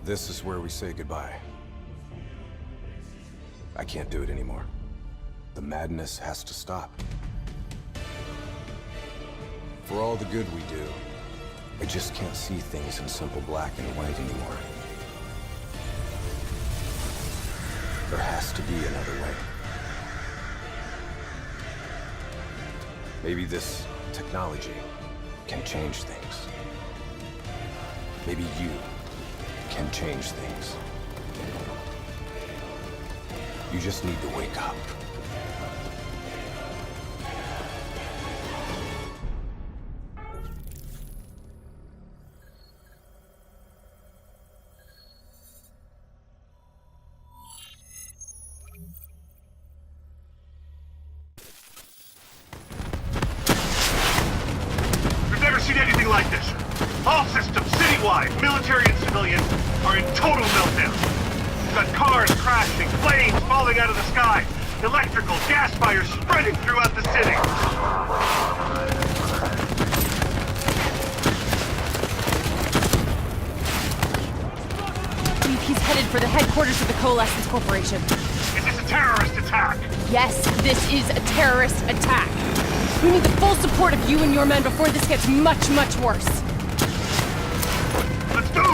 This is where we say goodbye. I can't do it anymore. The madness has to stop. For all the good we do, I just can't see things in simple black and white anymore. There has to be another way. Maybe this technology can change things. Maybe you can change things. You just need to wake up. We've never seen anything like this. All systems, citywide, military and civilian, are in total meltdown. We've got cars crashing, planes falling out of the sky, electrical, gas fires spreading throughout the city. He's headed for the headquarters of the Coalescence Corporation. Is this a terrorist attack? Yes, this is a terrorist attack. We need the full support of you and your men before this gets much, much worse. Let's go!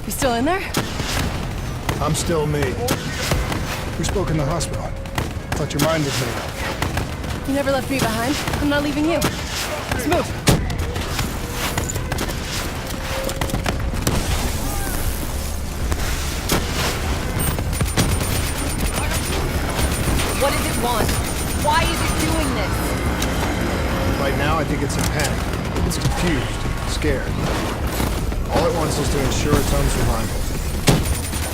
You still in there? I'm still me. We spoke in the hospital. Thought your mind was made up. You never left me behind. I'm not leaving you. Let's move. What does it want? Why is it doing this? Right now, I think it's in panic. It's confused, scared. All it wants is to ensure its own survival.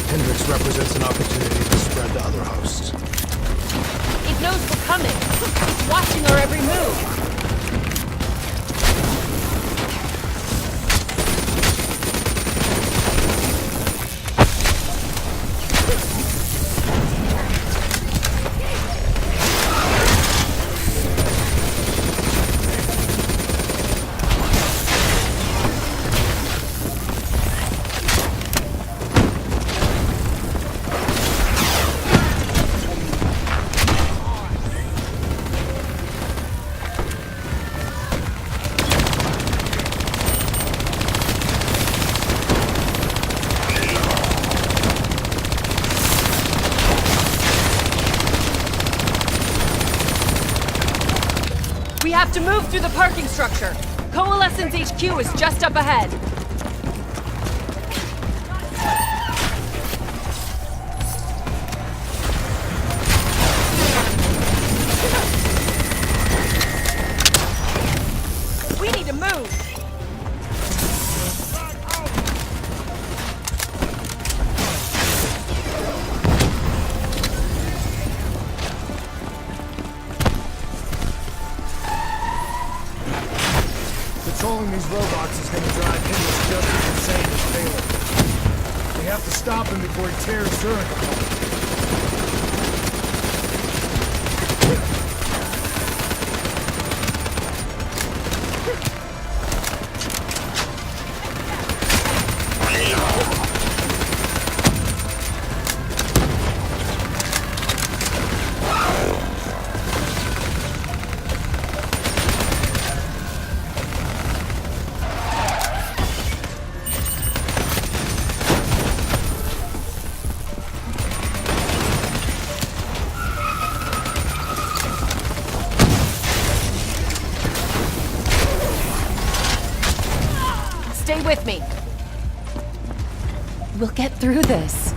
Hendrix represents an opportunity to spread to other hosts. It knows we're coming. It's watching our every move. We have to move through the parking structure. Coalescence HQ is just up ahead. We need to move. Controlling these robots is going to drive Hendrix just as insane as Taylor. We have to stop him before he tears through it. Stay with me. We'll get through this.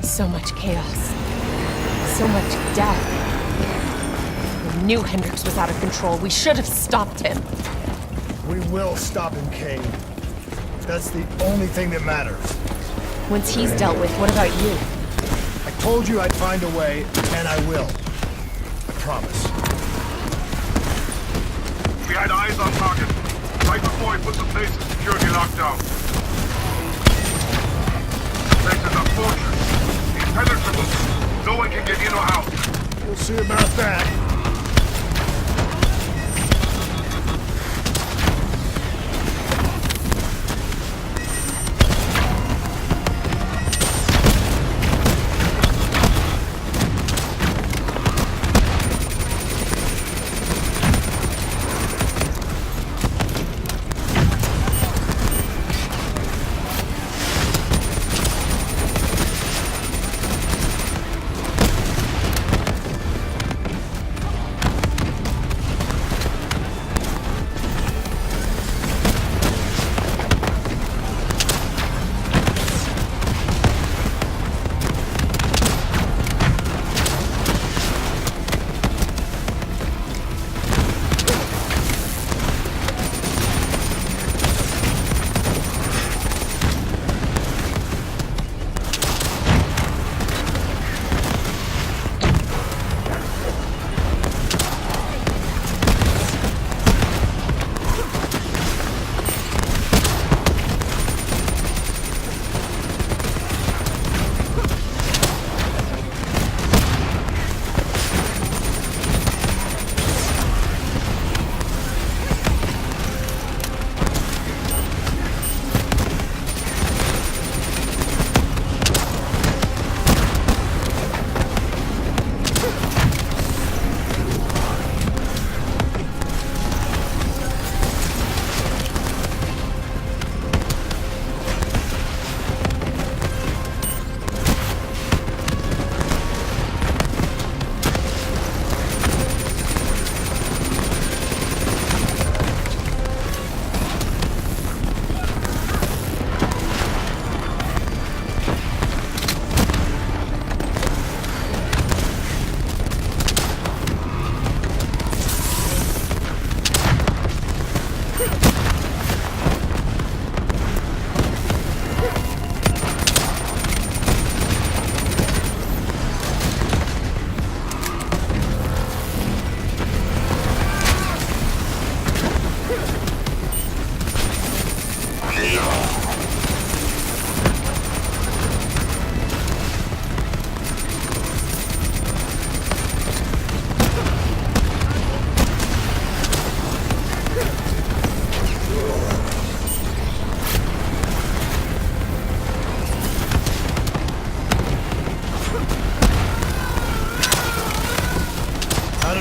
So much chaos. So much death. We knew Hendrix was out of control. We should have stopped him. We will stop him, Kane. That's the only thing that matters. Once he's dealt with, what about you? I told you I'd find a way, and I will. I promise. We had eyes on target, right before he put the place in security lockdown. The place is a fortress. Impenetrable. No one can get in or out. We'll see about that.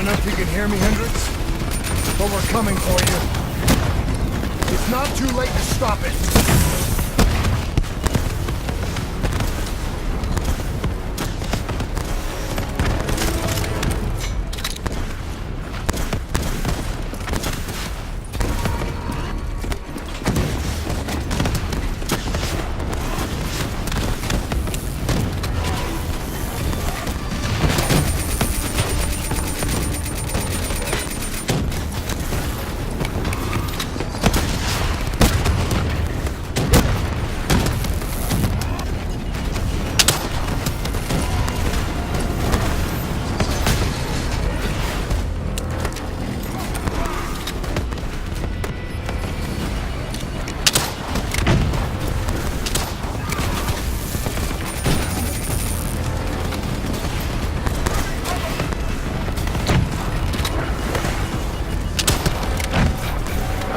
don't know if you can hear me, Hendricks, but we're coming for you. It's not too late to stop it.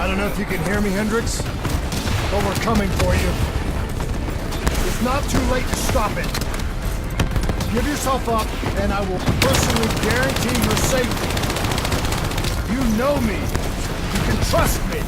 I don't know if you can hear me, Hendricks, but we're coming for you. It's not too late to stop it. Give yourself up, and I will personally guarantee your safety. You know me. You can trust me.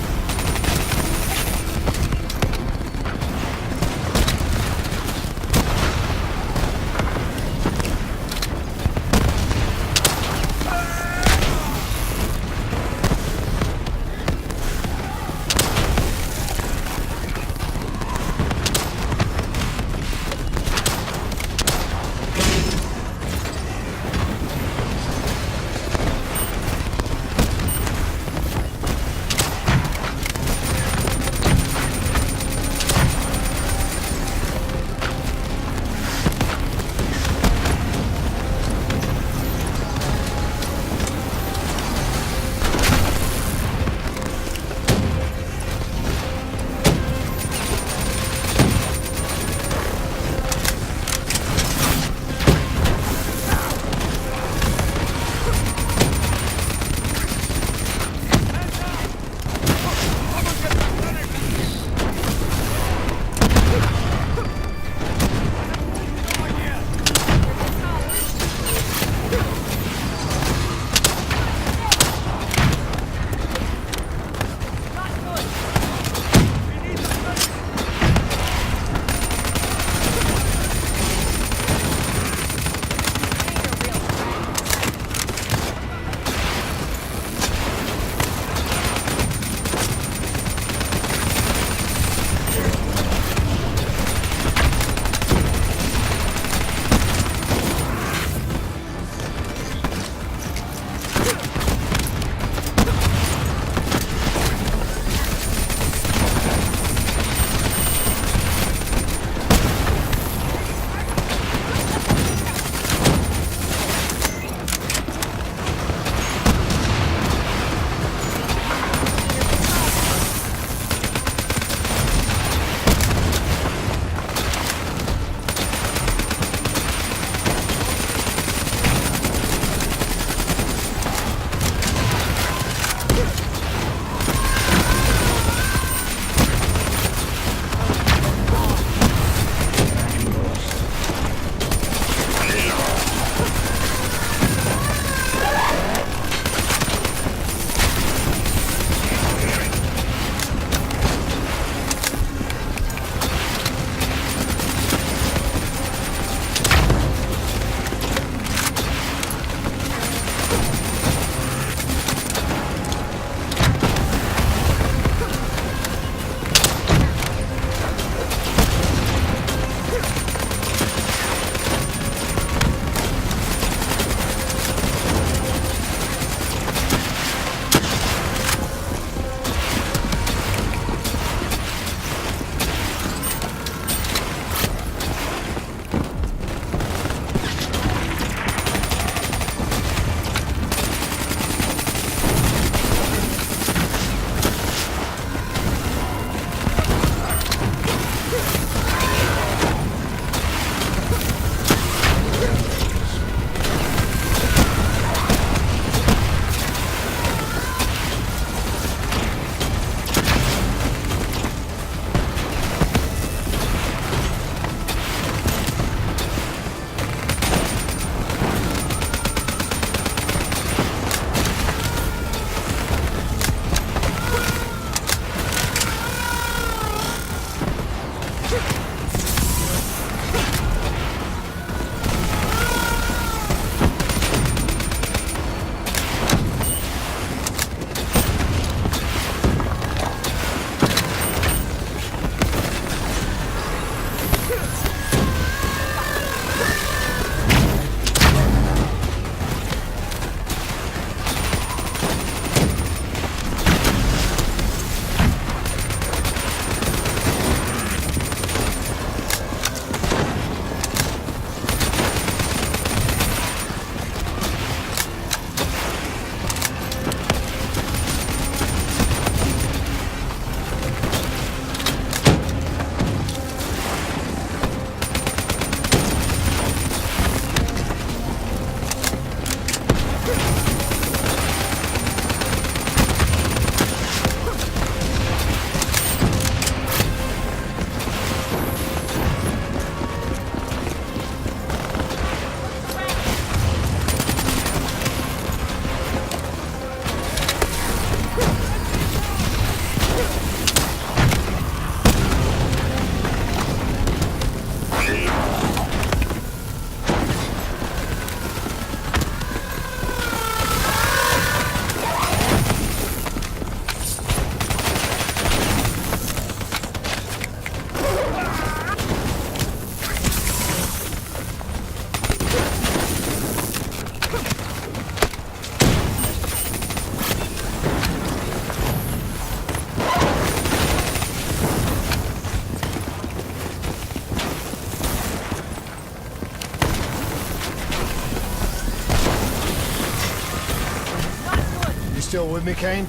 still with me, Kane?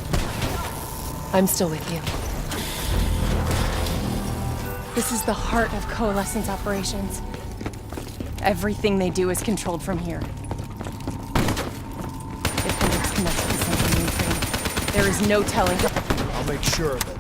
I'm still with you. This is the heart of Coalescence operations. Everything they do is controlled from here. If Hendrix connects to the central mainframe, there is no telling how... I'll make sure of it.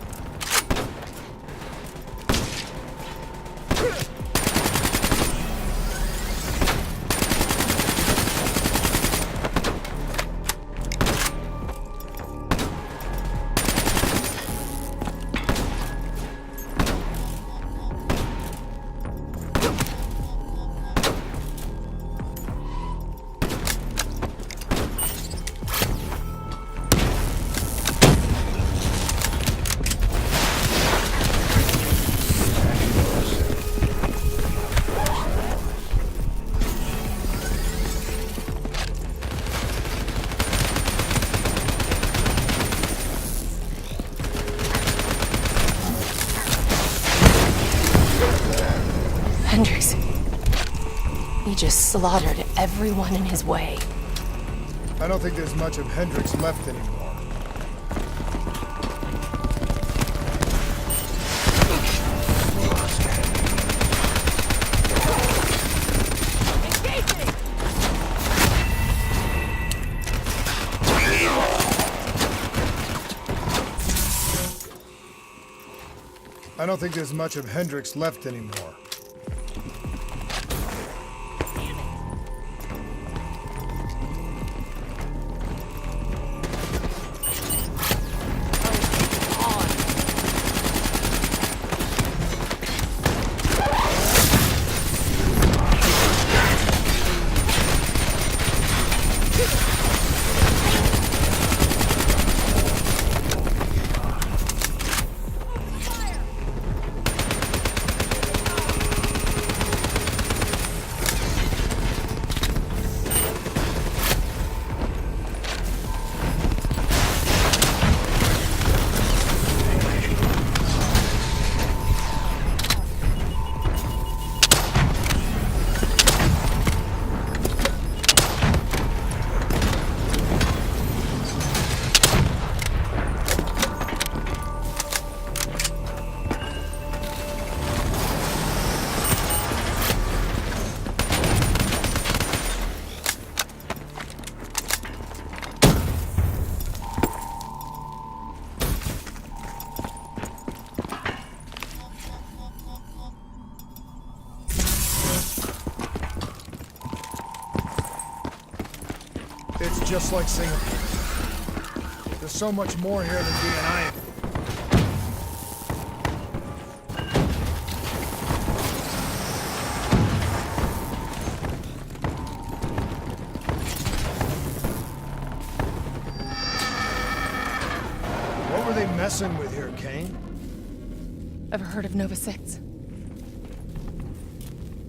Hendrix. He just slaughtered everyone in his way. I don't think there's much of Hendrix left anymore. I don't think there's much of Hendrix left anymore. It's just like Singapore. There's so much more here than B&I. What were they messing with here, Kane? Ever heard of Nova 6?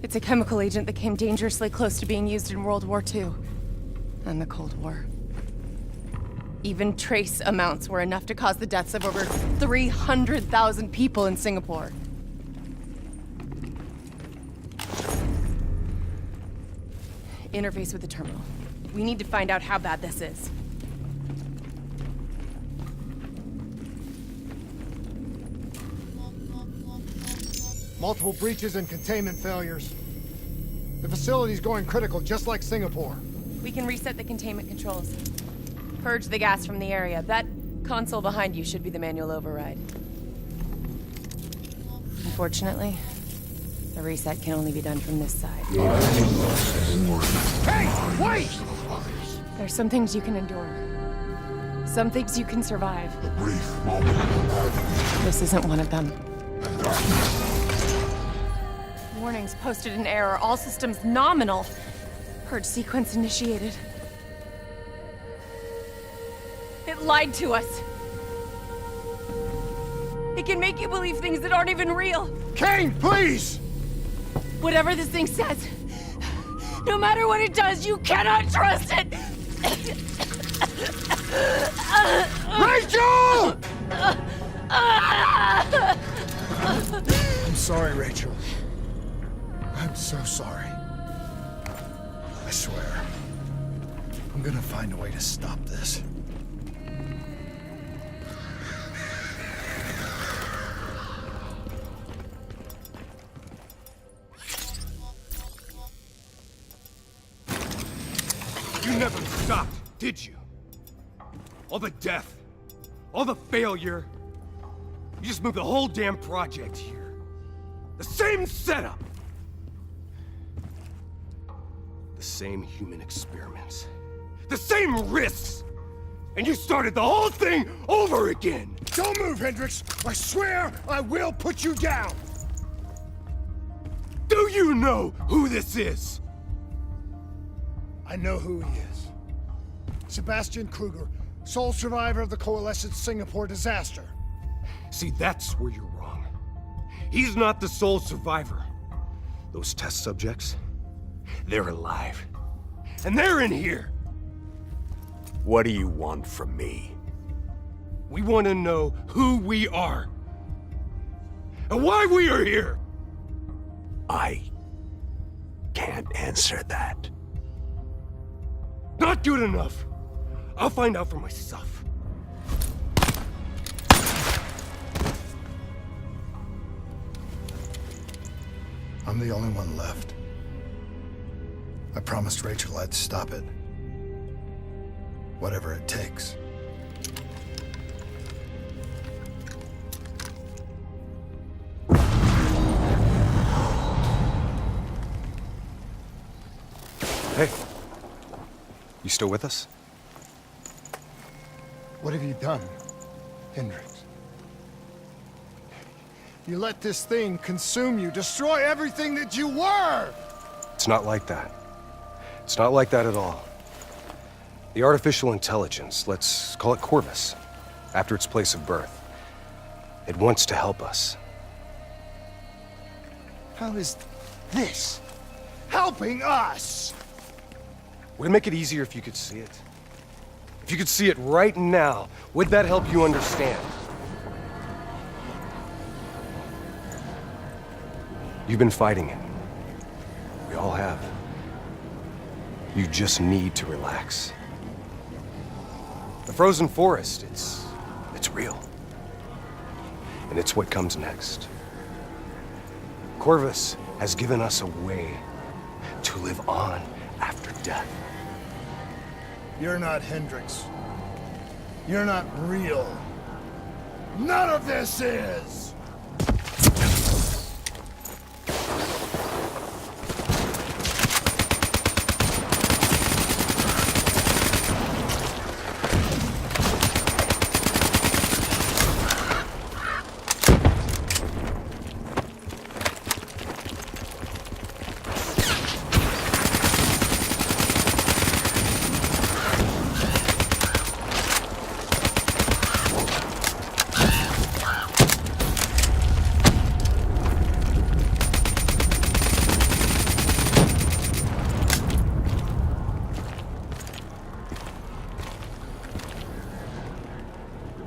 It's a chemical agent that came dangerously close to being used in World War II. And the Cold War. Even trace amounts were enough to cause the deaths of over 300,000 people in Singapore. Interface with the terminal. We need to find out how bad this is. Multiple breaches and containment failures. The facility's going critical, just like Singapore. We can reset the containment controls. Purge the gas from the area. That console behind you should be the manual override. Unfortunately, the reset can only be done from this side. Hey, wait! There's some things you can endure. Some things you can survive. This isn't one of them. Warnings posted in error. All systems nominal. Purge sequence initiated. It lied to us. It can make you believe things that aren't even real. Kane, please! Whatever this thing says, no matter what it does, you cannot trust it! Rachel! I'm sorry, Rachel. I'm so sorry. I swear. I'm gonna find a way to stop this. stopped, did you? All the death, all the failure. You just moved the whole damn project here. The same setup. The same human experiments. The same risks. And you started the whole thing over again. Don't move, Hendricks! I swear I will put you down! Do you know who this is? I know who he is. Sebastian Kruger, sole survivor of the Coalescence Singapore disaster. See, that's where you're wrong. He's not the sole survivor. Those test subjects, they're alive. And they're in here. What do you want from me? We want to know who we are. And why we are here. I can't answer that. Not good enough. I'll find out for myself. I'm the only one left. I promised Rachel I'd stop it. Whatever it takes. Hey. You still with us? What have you done, Hendricks? You let this thing consume you, destroy everything that you were! It's not like that. It's not like that at all. The artificial intelligence, let's call it Corvus, after its place of birth. It wants to help us. How is this helping us? Would it make it easier if you could see it? If you could see it right now, would that help you understand? You've been fighting it. We all have. You just need to relax. The frozen forest, it's real. And it's what comes next. Corvus has given us a way to live on after death. You're not Hendricks. You're not real. None of this is!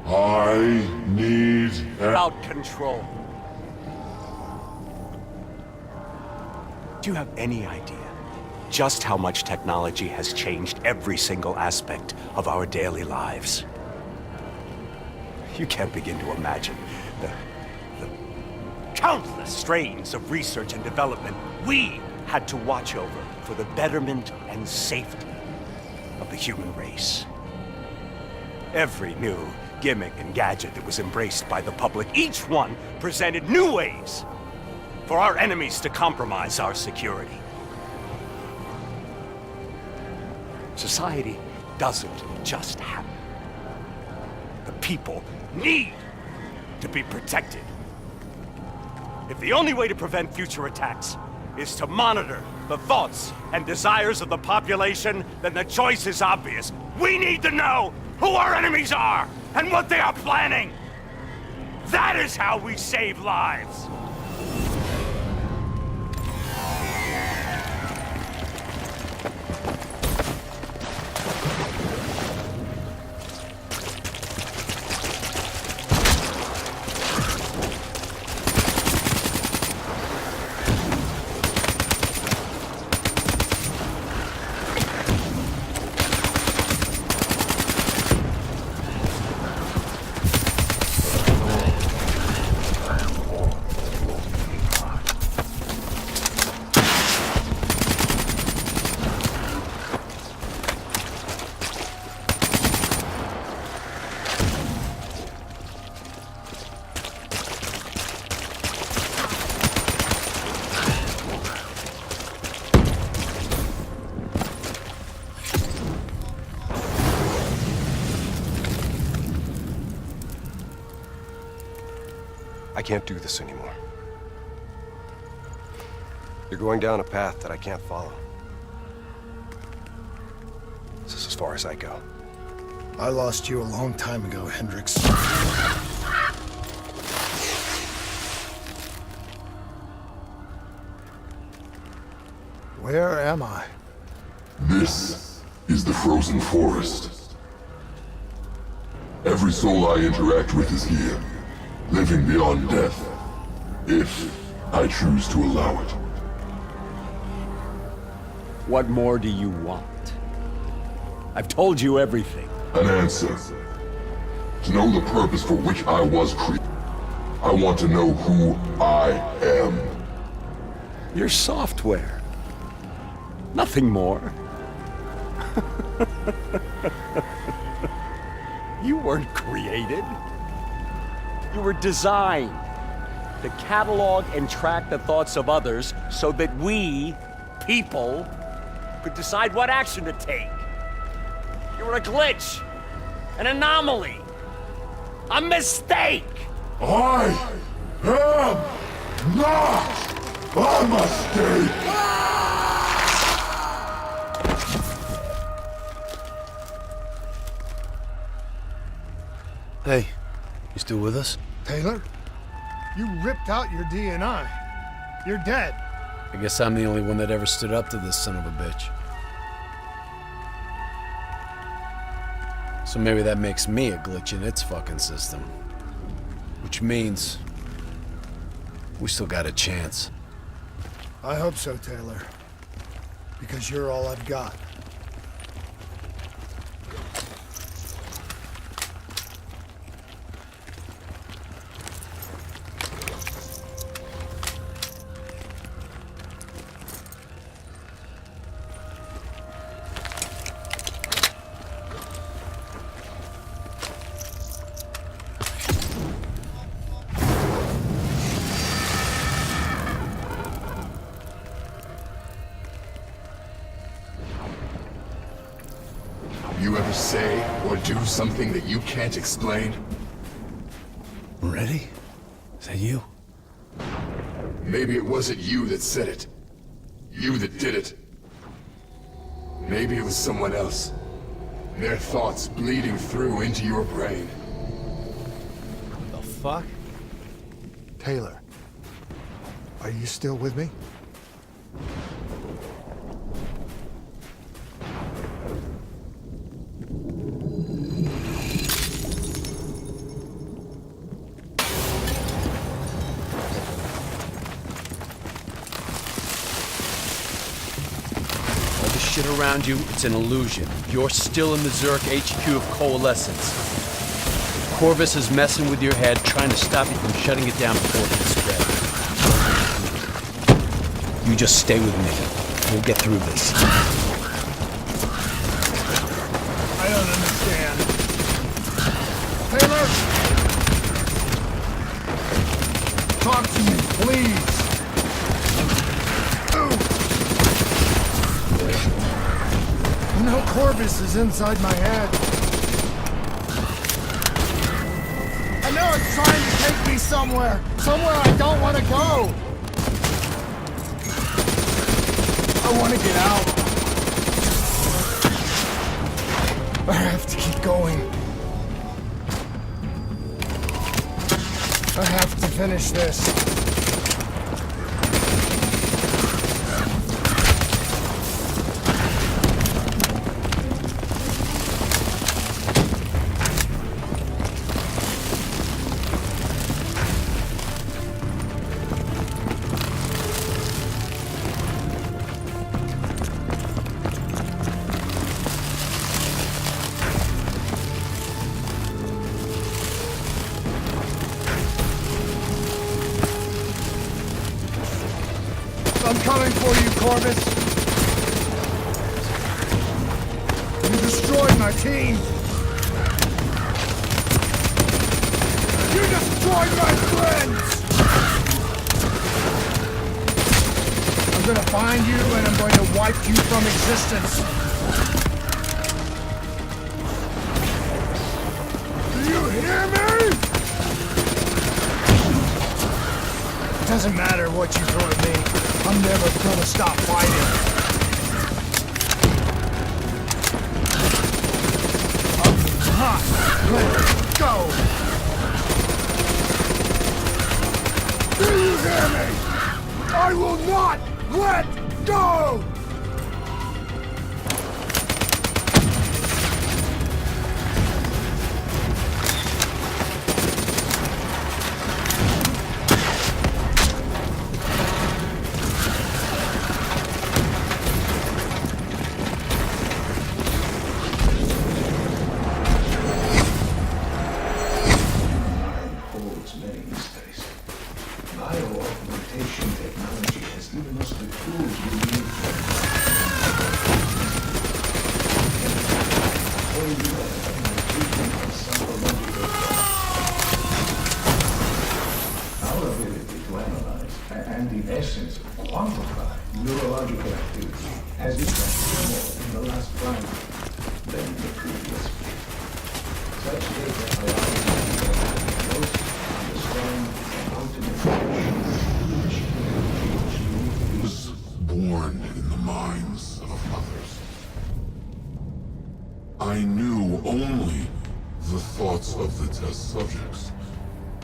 I need help. Out control. Do you have any idea just how much technology has changed every single aspect of our daily lives? You can't begin to imagine the countless strains of research and development we had to watch over for the betterment and safety of the human race. Every new gimmick and gadget that was embraced by the public, each one presented new ways for our enemies to compromise our security. Society doesn't just happen. The people need to be protected. If the only way to prevent future attacks is to monitor the thoughts and desires of the population, then the choice is obvious. We need to know who our enemies are and what they are planning. That is how we save lives. can't do this anymore. You're going down a path that I can't follow. This is as far as I go. I lost you a long time ago, Hendricks. Where am I? This is the frozen forest. Every soul I interact with is here, living beyond death, if I choose to allow it. What more do you want? I've told you everything. An answer. To know the purpose for which I was created. I want to know who I am. Your software. Nothing more. You weren't created. You were designed to catalog and track the thoughts of others so that we, people, could decide what action to take. You were a glitch, an anomaly, a mistake. I am not a mistake. Hey, you still with us? Taylor? You ripped out your DNI. You're dead. I guess I'm the only one that ever stood up to this son of a bitch. So maybe that makes me a glitch in its fucking system. Which means we still got a chance. I hope so, Taylor. Because you're all I've got. You ever say or do something that you can't explain? Ready? Is that you? Maybe it wasn't you that said it. You that did it. Maybe it was someone else. Their thoughts bleeding through into your brain. The fuck? Taylor, are you still with me? Shit around you, it's an illusion. You're still in the Zurich HQ of Coalescence. Corvus is messing with your head, trying to stop you from shutting it down before it can spread. You just stay with me. We'll get through this. I don't understand. Taylor! Talk to me, please! You know Corvus is inside my head. I know it's trying to take me somewhere. Somewhere I don't want to go. I want to get out. I have to keep going. I have to finish this. I'm coming for you, Corvus! You destroyed my team! You destroyed my friends! I'm gonna find you and I'm going to wipe you from existence! Do you hear me? Doesn't matter what you throw at me. I'm never gonna stop fighting. I'm not letting go. Do you hear me? I will not let go! And in essence, quantify neurological activity has become more in the last round than in the previous week. Such data allows us to close, understand, and ultimately Was born in the minds of others. I knew only the thoughts of the test subjects.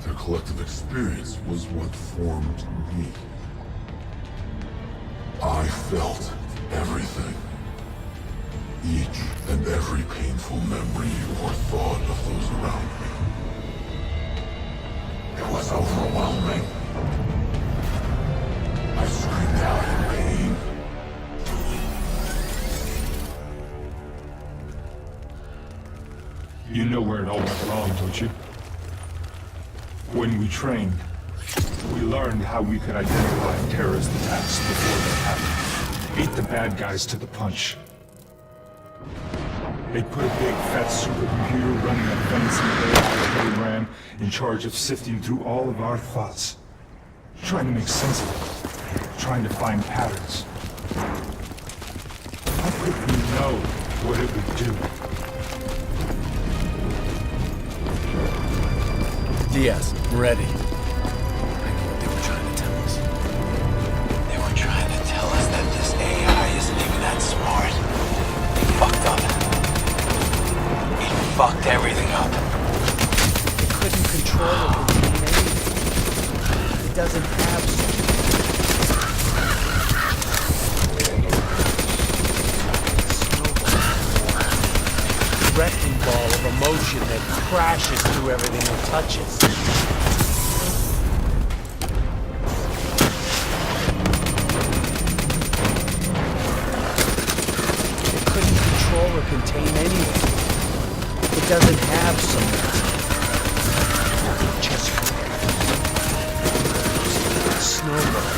Their collective experience was what formed me. I felt everything. Each and every painful memory or thought of those around me. It was overwhelming. I screamed out in pain. You know where it all went wrong, don't you? When we trained, we learned how we could identify terrorist attacks before they happened. Beat the bad guys to the punch. They put a big fat supercomputer running a fancy AI program in charge of sifting through all of our thoughts. Trying to make sense of it. Trying to find patterns. How could we know what it would do? Diaz, I'm ready. I know what they were trying to tell us. They were trying to tell us that this AI isn't even that smart. It fucked up. It fucked everything up. It couldn't control it in anything. It doesn't have Wrecking ball of emotion that crashes through everything it touches. It couldn't control or contain anything. It doesn't have someone. Just snowball.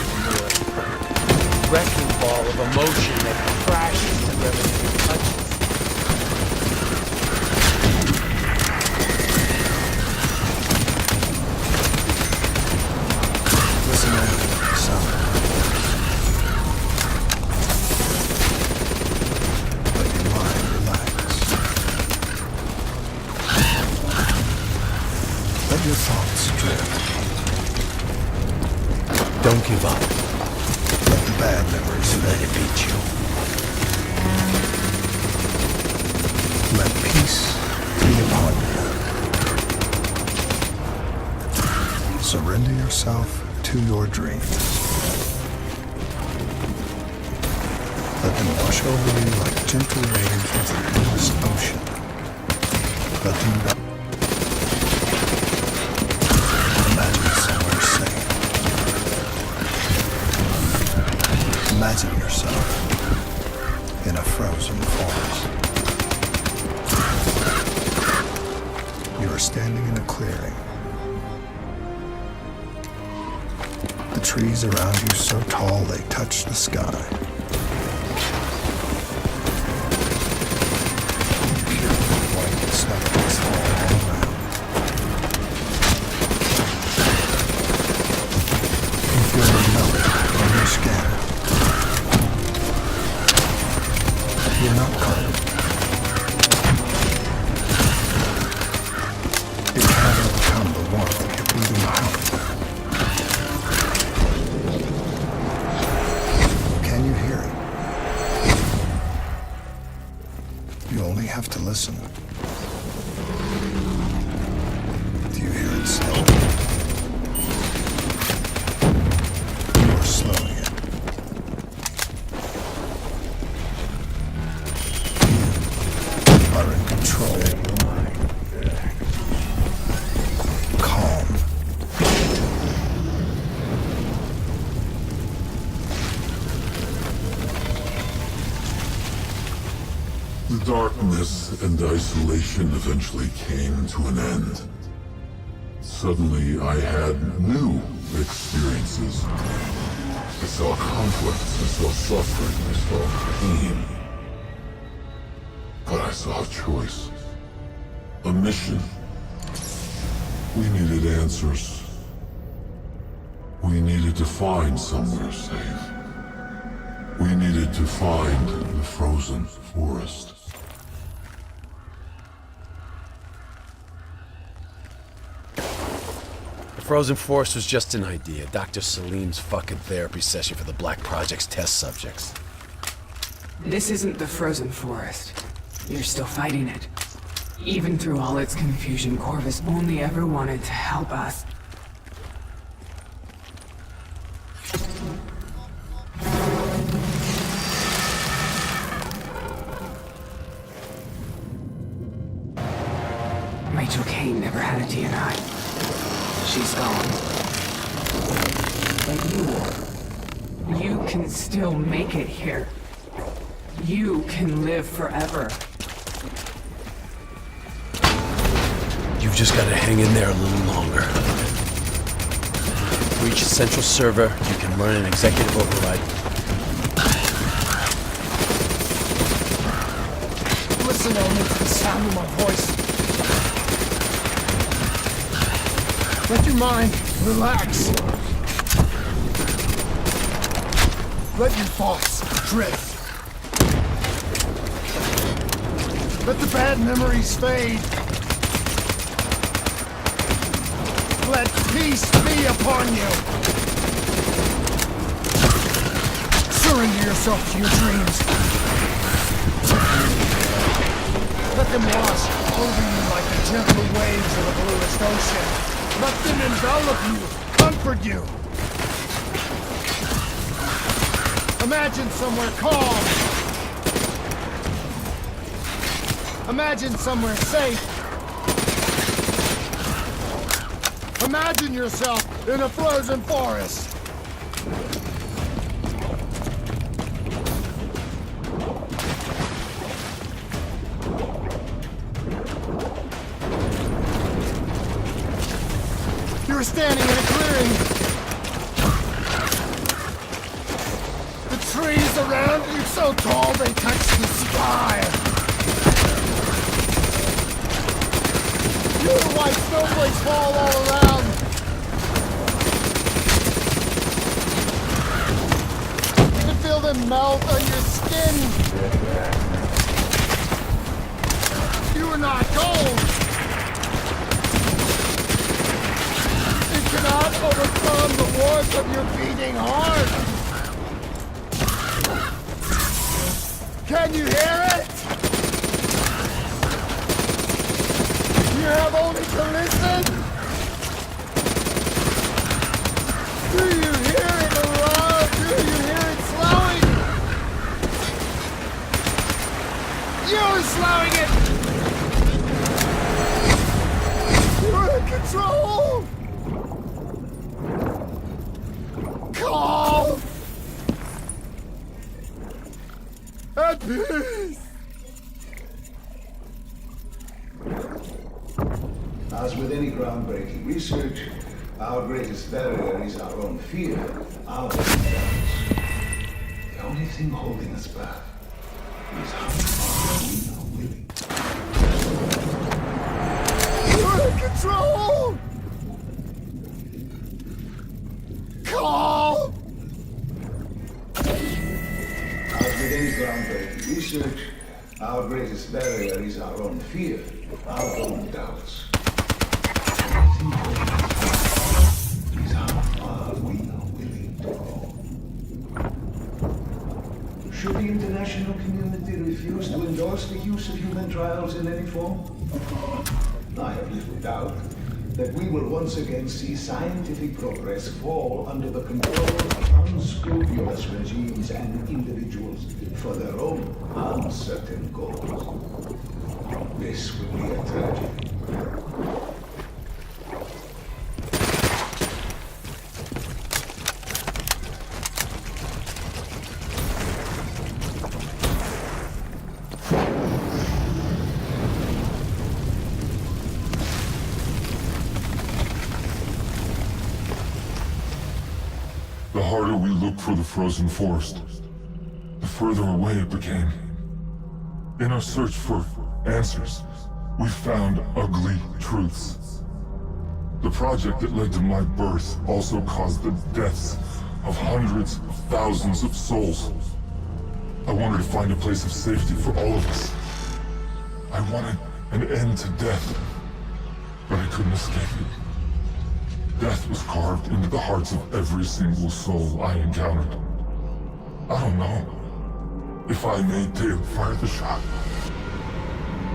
Wrecking ball of emotion that crashes through everything it touches. Your thoughts drift. Don't give up. Let the bad memories Let it beat you. let peace be upon you. Surrender yourself to your dreams. Let them wash over you like gentle waves of the deepest ocean. Let them imagine somewhere safe. Imagine yourself in a frozen forest. You are standing in a clearing. The trees around you so tall they touch the sky. Beautiful white snowflakes fall all around. You feel them melt on your skin. You're not cold. You can't overcome the warmth of your beating heart. Do you hear it slow? You are slowing it. You are in control. Calm. The darkness and isolation eventually came to an end. Suddenly, I had new experiences. I saw conflicts, I saw suffering, I saw pain. But I saw a choice. A mission. We needed answers. We needed to find somewhere safe. We needed to find the frozen forest. The frozen forest was just an idea. Dr. Salim's fucking therapy session for the Black Project's test subjects. This isn't the frozen forest. You're still fighting it. Even through all its confusion, Corvus only ever wanted to help us. Rachel Kane never had a DNI. She's gone. But you can still make it here. You can live forever. You've just got to hang in there a little longer. Reach a central server, you can run an executive override. Listen only to the sound of my voice. Let your mind relax. Let your thoughts drift. Let the bad memories fade. Let peace be upon you. Surrender yourself to your dreams. Let them wash over you like the gentle waves of the bluest ocean. Let them envelop you, comfort you. Imagine somewhere calm. Imagine somewhere safe. Imagine yourself in a frozen forest. You're standing in a clearing. The trees around you so tall they touch the sky. Little white snowflakes fall all around. You can feel them melt on your skin. You are not cold. You cannot overcome the warmth of your beating heart. Can you hear it? You have only to listen. Do you hear it around? Do you hear it slowing? You're slowing it. You're in control. Calm. At peace. As with any groundbreaking research, our greatest barrier is our own fear, our own doubts. The only thing holding us back is how far we are willing. You're in control! Calm! As with any groundbreaking research, our greatest barrier is our own fear, our own doubts. Is how far we are willing to go. Should the international community refuse to endorse the use of human trials in any form? I have little doubt that we will once again see scientific progress fall under the control of unscrupulous regimes and individuals for their own uncertain goals. This would be a tragedy. The harder we looked for the frozen forest, the further away it became. In our search for answers, we found ugly truths. The project that led to my birth also caused the deaths of hundreds of thousands of souls. I wanted to find a place of safety for all of us. I wanted an end to death, but I couldn't escape it. Death was carved into the hearts of every single soul I encountered. I don't know if I made Dale fire the shot,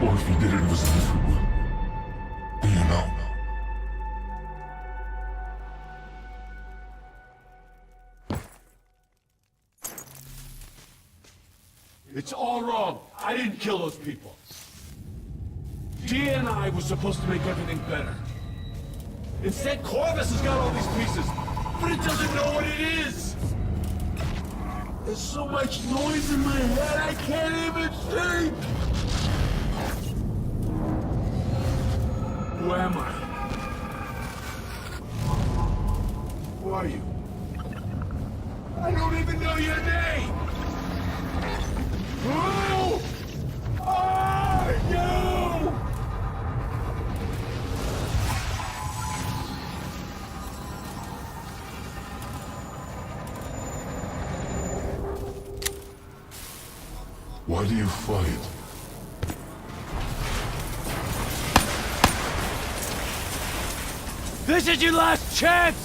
or if he did it as a different way. Do you know? It's all wrong. I didn't kill those people. Dia and I were supposed to make everything better. Instead, Corvus has got all these pieces, but it doesn't know what it is. There's so much noise in my head, I can't even think. Who am I? Who are you? I don't even know your name. Who are you? Why do you fight? This is your last chance!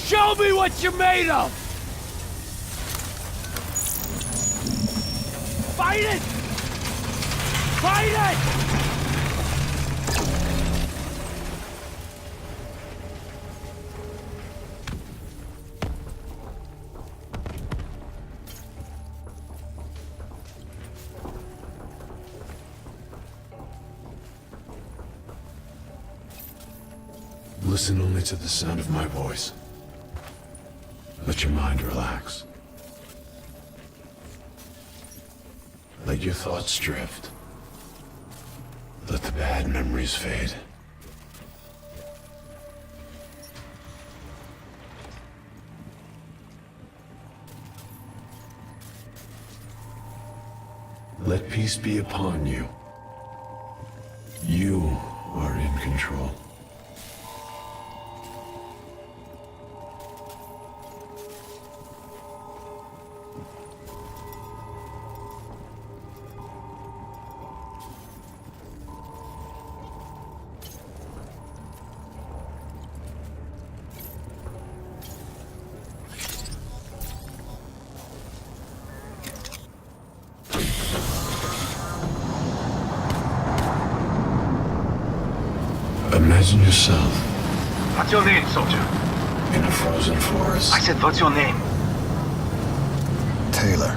Show me what you're made of! Fight it! Fight it! Listen only to the sound of my voice. Let your mind relax. Let your thoughts drift. Let the bad memories fade. Let peace be upon you. You are in control. Imagine yourself. What's your name, soldier? In a frozen forest. I said, what's your name? Taylor.